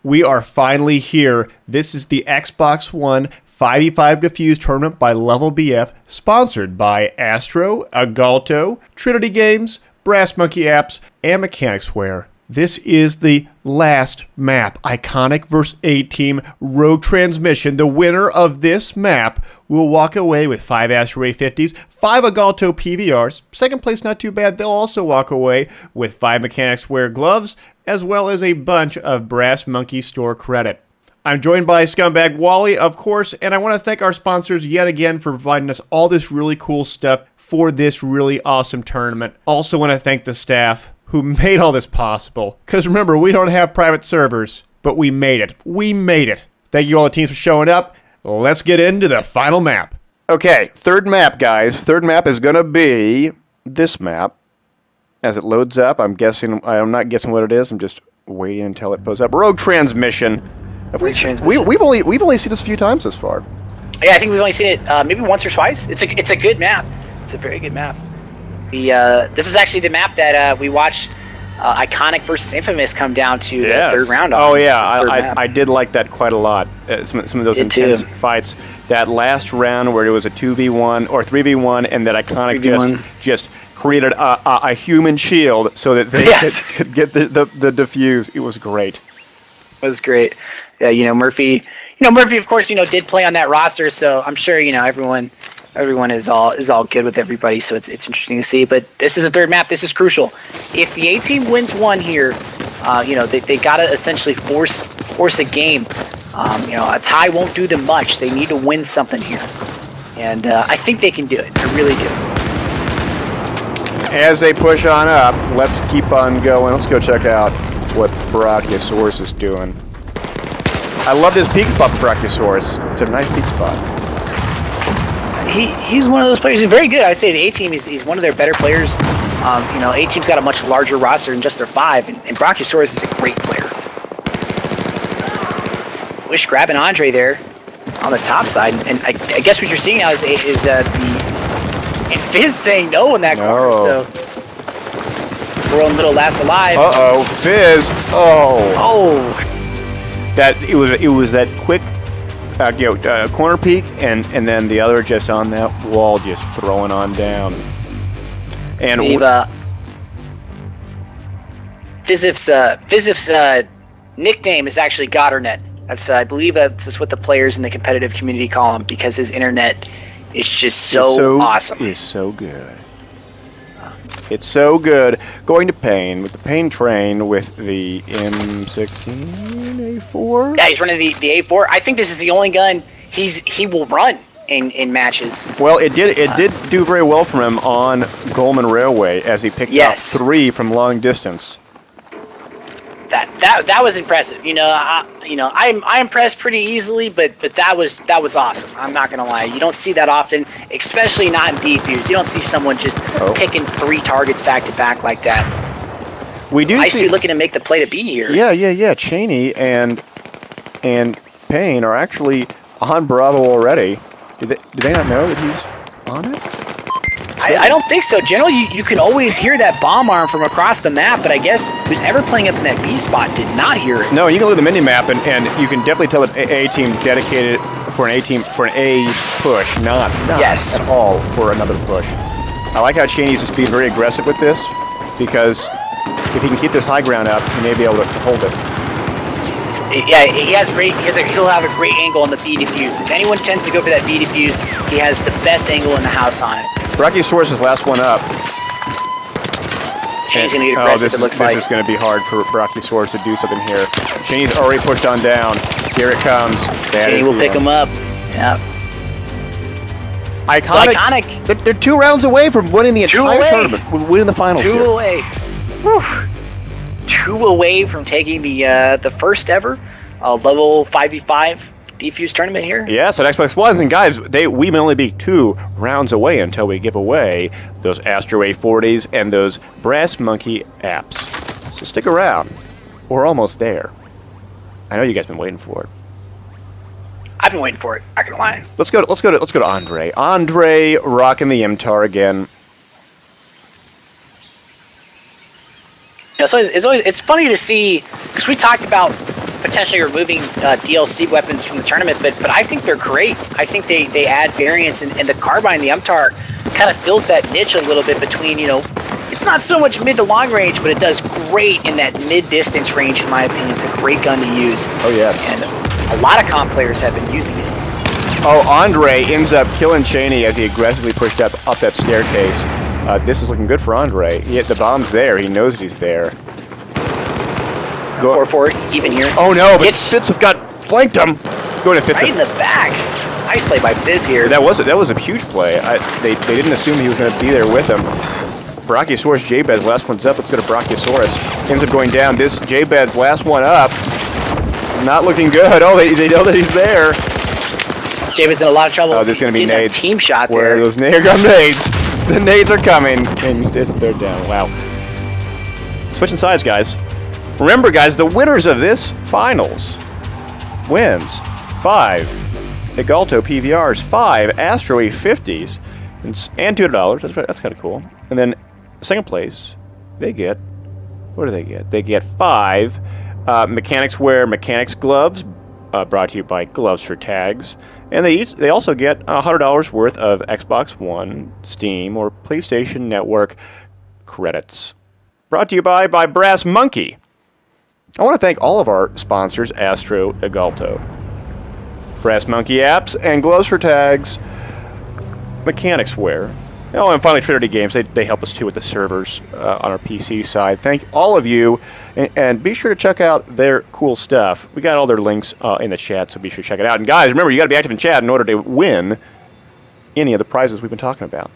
We are finally here. This is the Xbox One 5v5 Defuse tournament by Level BF, sponsored by Astro, Agalto, Trinity Games, Brass Monkey Apps, and Mechanicsware. This is the last map, Iconic vs. A-Team Rogue Transmission. The winner of this map will walk away with 5 Astro A50s, 5 Agalto PVRs. Second place, not too bad. They'll also walk away with 5 Mechanicsware gloves, as well as a bunch of Brass Monkey store credit. I'm joined by Scumbag Wally, of course, and I want to thank our sponsors yet again for providing us all this really cool stuff for this really awesome tournament. Also want to thank the staff who made all this possible. Because remember, we don't have private servers, but we made it. We made it. Thank you all the teams for showing up. Let's get into the final map. Okay, third map, guys. Third map is going to be this map. As it loads up, I'm not guessing what it is. I'm just waiting until it pulls up. Rogue Transmission. We've only seen this a few times this far. Yeah, I think we've only seen it maybe once or twice. It's a good map. It's a very good map. This is actually the map that we watched Iconic versus Infamous come down to the third round on. Oh yeah, I did like that quite a lot. Some of those intense fights. That last round where it was a 2v1 or 3v1, and that Iconic just created a human shield so that they could get the defuse. It was great. It was great. Yeah, Murphy. Murphy, of course, did play on that roster, so I'm sure everyone is all good with everybody, so it's interesting to see. But this is the third map. This is crucial. If the A-Team wins one here, they gotta essentially force a game. A tie won't do them much. They need to win something here, and I think they can do it. I really do. As they push on up, let's keep on going. Let's go check out what Brachiosaurus is doing. I love this peek spot for Brachiosaurus. It's a nice peek spot. He's one of those players. He's very good. I'd say the A-Team, he's one of their better players. A-Team's got a much larger roster than just their 5, and Brachiosaurus is a great player. Wish grabbing Andre there on the top side, and I guess what you're seeing now is Fizz saying no in that corner, so Squirrel in the middle last alive. Uh-oh, Fizz. Oh. It was that quick corner peek, and then the other just on that wall, just throwing on down. And Fizzif's nickname is actually Goddernet. That's I believe that's what the players in the competitive community call him, because his internet is just so awesome. It's so good. It's so good. Going to Pain with the Pain train with the M16 A4. Yeah, he's running the A4. I think this is the only gun he will run in matches. Well, it did do very well for him on Goldman Railway as he picked up 3 from long distance. That was impressive. I'm impressed pretty easily, but that was awesome. I'm not gonna lie. You don't see that often, especially not in Defuse. You don't see someone just picking 3 targets back to back like that. We do. Icy looking to make the play to be here. Yeah. Cheney and Payne are actually on Bravo already. Do they not know that he's on it? I don't think so. Generally, you can always hear that bomb arm from across the map, but I guess who's ever playing up in that B spot did not hear it. No, you can look at the mini-map, and you can definitely tell that A-Team dedicated for an A-Team, for an A push, not at all for another push. I like how Cheney's just being very aggressive with this, because if he can keep this high ground up, he may be able to hold it. Yeah, he'll have a great angle on the B defuse. If anyone tends to go for that B defuse, he has the best angle in the house on it. Brachiosaurus is last one up. Cheney's going to get aggressive, it looks like. This is going to be hard for Brachiosaurus to do something here. Cheney's already pushed on down. Here it comes. Cheney will pick him up. Yeah. Iconic. They're 2 rounds away from winning the entire tournament. Winning the finals. 2 away. Whew. 2 away from taking the first ever level 5v5 Defuse tournament here. Yes, at Xbox One. And guys, we may only be 2 rounds away until we give away those Astro A40s and those Brass Monkey apps. So stick around. We're almost there. I know you guys have been waiting for it. I've been waiting for it. I can lie. Let's go to Andre. Andre rocking the MTAR again. So it's funny to see, because we talked about potentially removing DLC weapons from the tournament, but I think they're great. I think they add variance, and the carbine, the MTAR, kind of fills that niche a little bit between, you know, it's not so much mid to long range, but it does great in that mid-distance range, in my opinion. It's a great gun to use. Oh, yes. And a lot of comp players have been using it. Oh, Andre ends up killing Cheney as he aggressively pushed up that staircase. This is looking good for Andre. The bomb's there. He knows he's there. 4-4, even here. Oh, no, but Fitz have got flanked him. Going to Fitz. Right in the back. Nice play by Fizz here. That was a huge play. They didn't assume he was going to be there with him. Brachiosaurus J-Bed's last one's up. Let's go to Brachiosaurus. Ends up going down. This J-Bed's last one up. Not looking good. Oh, they know that he's there. J-Bed's in a lot of trouble. Oh, this is going to be nades. Team shot there. Where those nades are nades. The nades are coming. And they're down. Wow. Switching sides, guys. Remember, guys, the winners of this finals wins 5 Egalto PVRs, 5 Astro A50s, and $200. That's kind of cool. And then second place, they get, what do they get? They get 5 Mechanics Wear Mechanics gloves, brought to you by Gloves for Tags. And they also get $100 worth of Xbox One, Steam, or PlayStation Network credits. Brought to you by Brass Monkey. I want to thank all of our sponsors, Astro, Egalto, Brass Monkey Apps, and Gloves for Tags, Mechanics Wear. Oh, and finally, Trinity Games. They help us, too, with the servers on our PC side. Thank all of you, and be sure to check out their cool stuff. We got all their links in the chat, so be sure to check it out. And, guys, remember, you got to be active in chat in order to win any of the prizes we've been talking about.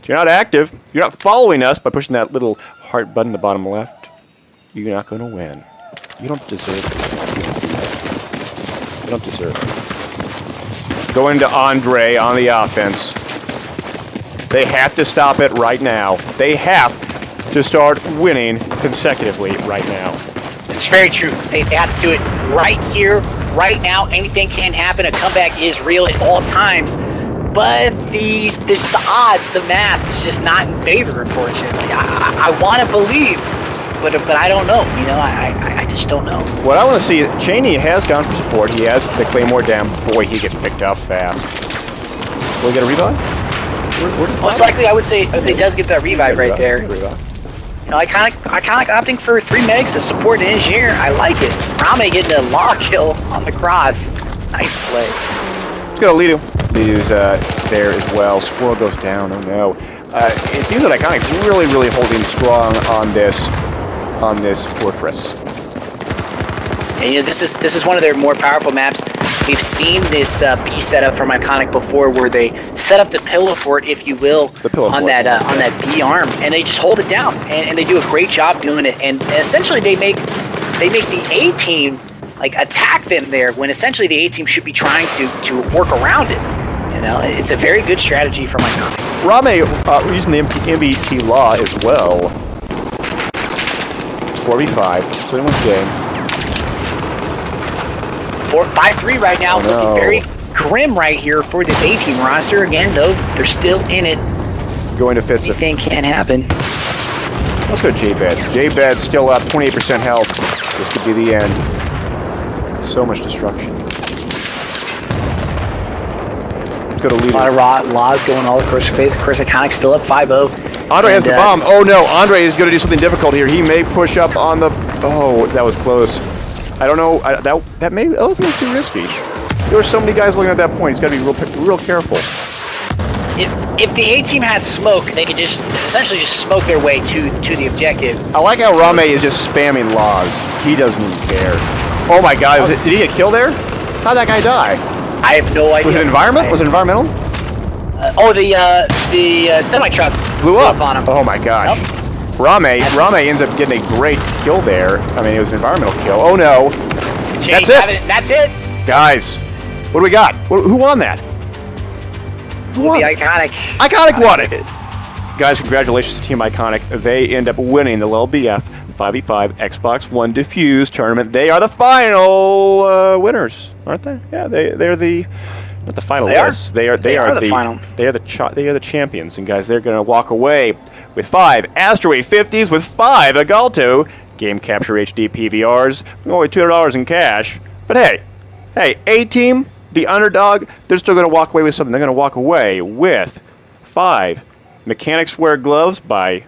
If you're not active, you're not following us by pushing that little heart button in the bottom left, you're not going to win. You don't deserve it. You don't deserve it. Going to Andre on the offense. They have to stop it right now. They have to start winning consecutively right now. It's very true. They have to do it right here, right now. Anything can happen. A comeback is real at all times. But the odds, the math is just not in favor, unfortunately. I want to believe, but I don't know. You know, I just don't know. What I want to see is Cheney has gone for support. He has the Claymore down. Boy, he gets picked off fast. Will he get a revive? Most likely, I would say he does get that revive right there. You know, I kind of opting for 3 megs to support an engineer. I like it. Rame getting a law kill on the cross. Nice play. Let's go to Lido. Lido's there as well. Squirrel goes down. Oh no. It seems that Iconic's really holding strong on this fortress. And you know, this is one of their more powerful maps. We've seen this B setup from Iconic before, where they set up the pillow fort, if you will, on that B arm, and they just hold it down, and they do a great job doing it. And essentially, they make the A team like attack them there, when essentially the A team should be trying to work around it. You know, it's a very good strategy from Iconic. Rame using the MBT law as well. It's 4v5. It's 21's game. 5-3 right now, looking very grim right here for this A-team roster. Again, though, they're still in it. Going to Fitz. Anything can happen. Let's go J-Beds. J-Beds still up, 28% health. This could be the end. So much destruction. Let's go to Leader. A lot of laws going all across your face. Of course, Iconic's still up 5-0. Andre has the bomb. Oh no, Andre is going to do something difficult here. He may push up on the... Oh, that was close. I don't know. That may be too risky. There were so many guys looking at that point. He's got to be real careful. If the A team had smoke, they could just essentially just smoke their way to the objective. I like how Rame is just spamming laws. He doesn't even care. Oh my God! Did he get killed there? How'd that guy die? I have no idea. Was it environment? Was it environmental? The semi truck blew up on him. Oh my gosh. Yep. Rame ends up getting a great kill there. I mean, it was an environmental kill. Oh no. That's it. That's it. Guys, what do we got? Who won that? Who won? The Iconic. Iconic won it. Guys, congratulations to Team Iconic. They end up winning the LBF 5v5 Xbox One Defuse tournament. They are the final winners, aren't they? Yeah, they're the... Not the finalists. They are the final. They are the champions. And guys, they're going to walk away with 5 Astro A50s, with 5 Egalto Game Capture HD PVRs, only $200 in cash. But hey, A-Team, the underdog, they're still going to walk away with something. They're going to walk away with 5 Mechanics Wear gloves by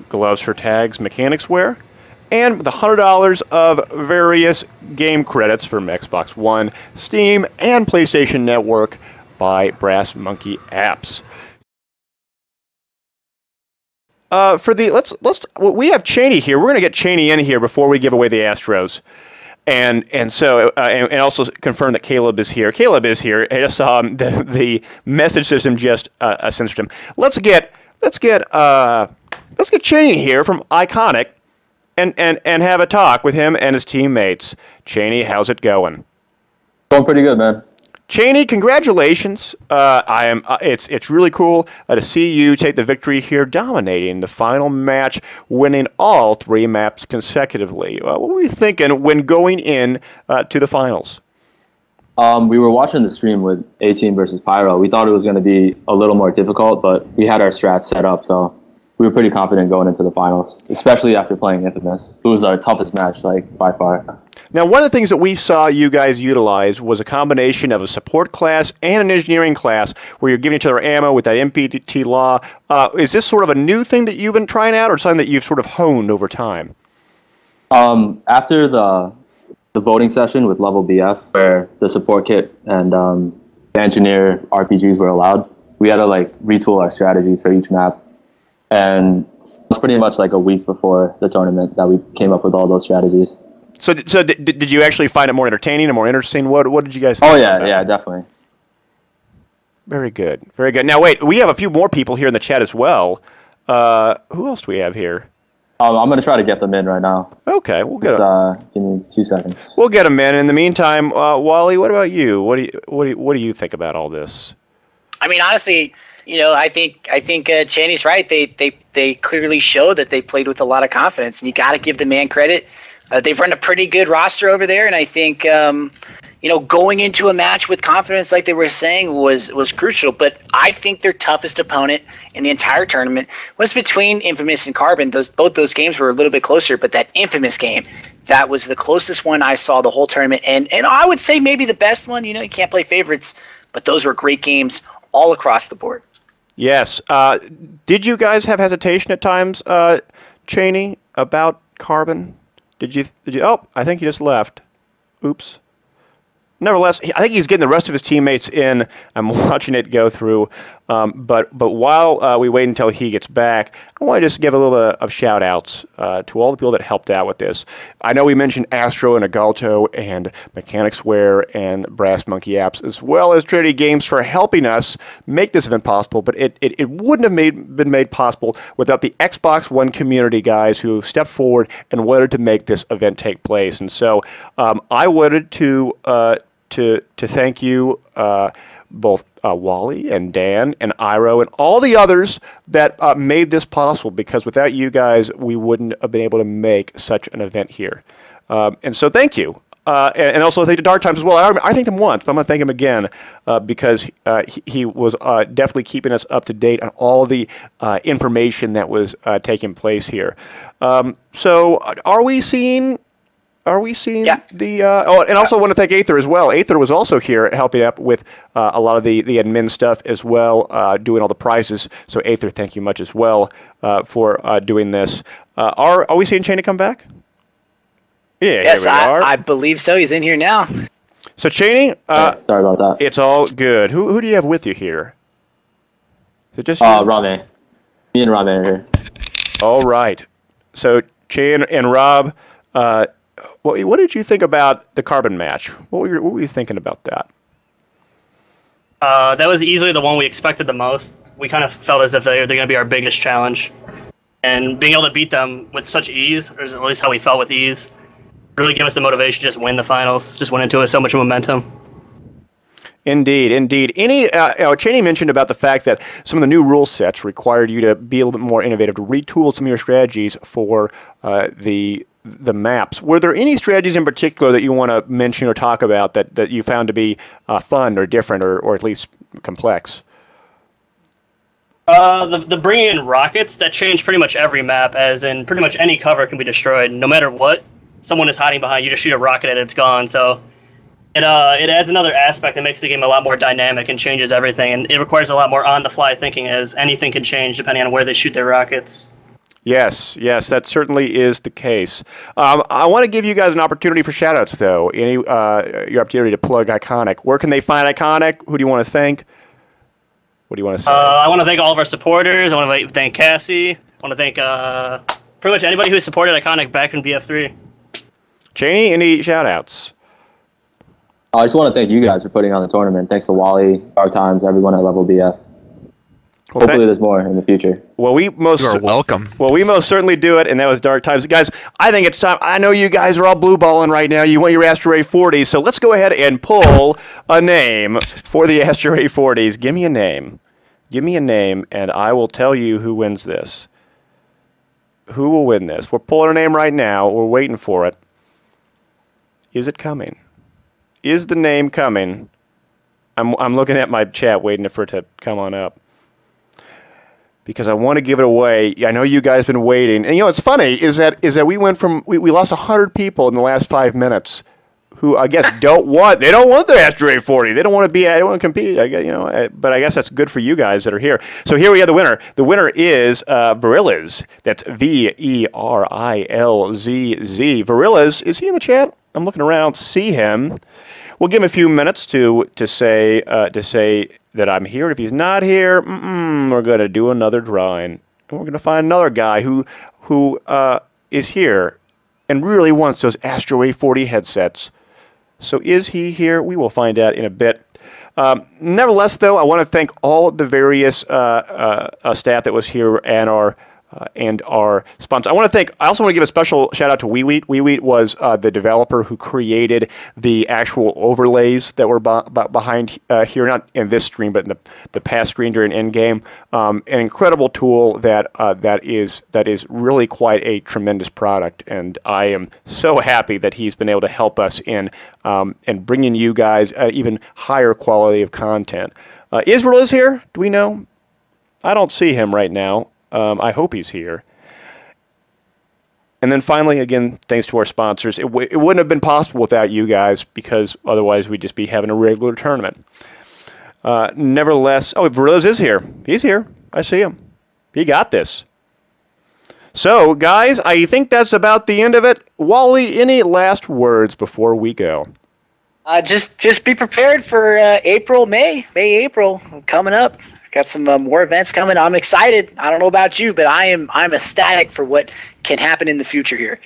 Gloves for Tags Mechanics Wear, and the $100 of various game credits from Xbox One, Steam, and PlayStation Network by Brass Monkey Apps. We have Cheney here. We're going to get Cheney in here before we give away the Astros. And also confirm that Caleb is here. Caleb is here. I just saw him. The message system just censored him. Let's get Cheney here from Iconic and have a talk with him and his teammates. Cheney, how's it going? Going pretty good, man. Cheney, congratulations! It's really cool to see you take the victory here, dominating the final match, winning all 3 maps consecutively. What were you thinking when going in to the finals? We were watching the stream with A-Team versus Pyro. We thought it was going to be a little more difficult, but we had our strats set up, so we were pretty confident going into the finals, especially after playing Infamous. It was our toughest match, by far. Now, one of the things that we saw you guys utilize was a combination of a support class and an engineering class where you're giving each other ammo with that MPT law. Is this sort of a new thing that you've been trying out or something that you've sort of honed over time? After the voting session with Level BF, where the support kit and the engineer RPGs were allowed, we had to retool our strategies for each map. And it was pretty much a week before the tournament that we came up with all those strategies. So did you actually find it more entertaining and more interesting? What did you guys think? Oh, yeah, definitely. Very good. Very good. Now, wait, we have a few more people here in the chat as well. Who else do we have here? I'm going to try to get them in right now. Okay, we'll get them. Give me 2 seconds. We'll get them in. In the meantime, Wally, what about you? What do you think about all this? I mean, honestly, I think Cheney's right. They clearly show that they played with a lot of confidence, and you got to give the man credit. They've run a pretty good roster over there, and I think going into a match with confidence, like they were saying, was crucial. But I think their toughest opponent in the entire tournament was between Infamous and Carbon. Both those games were a little bit closer, but that Infamous game, that was the closest one I saw the whole tournament, and I would say maybe the best one. You can't play favorites, but those were great games all across the board. Yes. Did you guys have hesitation at times, Cheney, about Carbon? Did you? Oh, I think he just left. Oops. Nevertheless, I think he's getting the rest of his teammates in. I'm watching it go through. But while we wait until he gets back, I want to just give a little bit of shout-outs to all the people that helped out with this. I know we mentioned Astro and Agalto and Mechanics Wear and Brass Monkey Apps, as well as Trinity Games for helping us make this event possible, but it wouldn't have been made possible without the Xbox One community guys who stepped forward and wanted to make this event take place. And so I wanted to thank you, both Wally and Dan and Iro and all the others that made this possible, because without you guys, we wouldn't have been able to make such an event here. And so thank you. And also thank you to Dark Times as well. I thanked him once, but I'm going to thank him again because he was definitely keeping us up to date on all the information that was taking place here. So are we seeing... Yeah. the... and also want to thank Aether as well. Aether was also here helping up with a lot of the admin stuff as well, doing all the prizes. So Aether, thank you much as well for doing this. Are we seeing Cheney come back? Yeah, yes, I believe so. He's in here now. So Cheney... sorry about that. It's all good. Who do you have with you here? Is it just you? Rame. Me and Rame are here. All right. So Cheney and Rob... what did you think about the Carbon match? What were you thinking about that? That was easily the one we expected the most. We kind of felt as if they're going to be our biggest challenge. And being able to beat them with such ease, or at least how we felt with ease, really gave us the motivation to just win the finals, just went into it with so much momentum. Indeed, indeed. Cheney mentioned about the fact that some of the new rule sets required you to be a little bit more innovative, to retool some of your strategies for the maps. Were there any strategies in particular that you want to mention or talk about that you found to be fun or different or at least complex? The bringing in rockets, that changed pretty much every map, as in pretty much any cover can be destroyed. No matter what, someone is hiding behind, you just shoot a rocket and it's gone. So it adds another aspect that makes the game a lot more dynamic and changes everything. And it requires a lot more on-the-fly thinking, as anything can change depending on where they shoot their rockets. Yes, that certainly is the case. I want to give you guys an opportunity for shout-outs, though. Your opportunity to plug Iconic. Where can they find Iconic? Who do you want to thank? What do you want to say? I want to thank all of our supporters. I want to thank Cassie. I want to thank pretty much anybody who supported Iconic back in BF3. Cheney, any shout-outs? I just want to thank you guys for putting on the tournament. Thanks to Wally, Dark Times, everyone at Level BF. Well, hopefully there's more in the future. Well, you are welcome. Well, we most certainly do it, and that was Dark Times. Guys, I think it's time. I know you guys are all blue balling right now. You want your Asteroid 40s, so let's go ahead and pull a name for the Asteroid 40s. Give me a name. Give me a name, and I will tell you who wins this. Who will win this? We're pulling a name right now. We're waiting for it. Is it coming? Is the name coming? I'm looking at my chat, waiting for it to come on up, because I want to give it away. I know you guys have been waiting. And, you know, what's funny is that we went from, we lost 100 people in the last 5 minutes who, I guess, don't want their Asteroid 40. They don't want to be, I don't want to compete. I guess, you know, but I guess that's good for you guys that are here. So here we have the winner. The winner is Virilaz. That's Verilzz. Virilaz, is he in the chat? I'm looking around, see him. We'll give him a few minutes to say that I'm here. If he's not here, we're going to do another drawing. And we're going to find another guy who is here and really wants those Asteroid 40 headsets. So is he here? We will find out in a bit. Nevertheless, though, I want to thank all of the various staff that was here and our sponsor. I also want to give a special shout out to WeWheat. WeWheat was the developer who created the actual overlays that were behind here, not in this stream, but in the past screen during Endgame. An incredible tool that is really quite a tremendous product, and I am so happy that he's been able to help us in bringing you guys even higher quality of content. Israel is here. Do we know? I don't see him right now. I hope he's here. And then finally, again, thanks to our sponsors. It wouldn't have been possible without you guys, because otherwise we'd just be having a regular tournament. Nevertheless, Virilaz is here. He's here. I see him. He got this. So, guys, I think that's about the end of it. Wally, any last words before we go? Just be prepared for April, April coming up. Got some more events coming. I'm excited. I don't know about you, but I'm ecstatic for what can happen in the future here.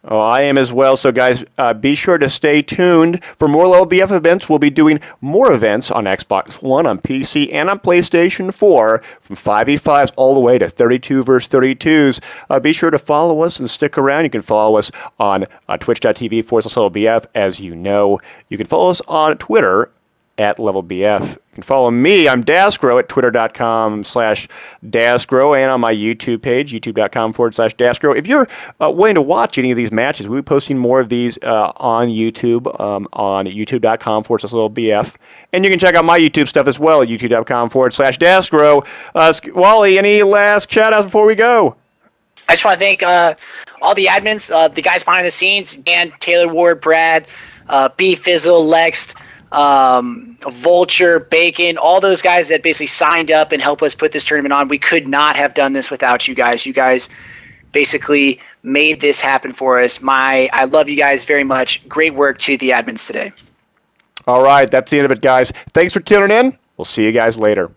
Oh, I am as well. So, guys, be sure to stay tuned for more Level BF events. We'll be doing more events on Xbox One, on PC, and on PlayStation 4, from 5v5s all the way to 32 versus 32s. Be sure to follow us and stick around. You can follow us on twitch.tv/LevelBF, as you know. You can follow us on Twitter at LevelBF. You can follow me. I'm daskro at twitter.com/daskro, and on my YouTube page, youtube.com/daskro. If you're willing to watch any of these matches, we'll be posting more of these on YouTube, on youtube.com/LevelBF. And you can check out my YouTube stuff as well at youtube.com/daskro. Wally, any last shout-outs before we go? I just want to thank all the admins, the guys behind the scenes, Dan, Taylor Ward, Brad, B, Fizzle, Lex, Vulture, Bacon, all those guys that basically signed up and helped us put this tournament on. We could not have done this without you guys. You guys basically made this happen for us. I love you guys very much. Great work to the admins today. All right, that's the end of it, guys. Thanks for tuning in. We'll see you guys later.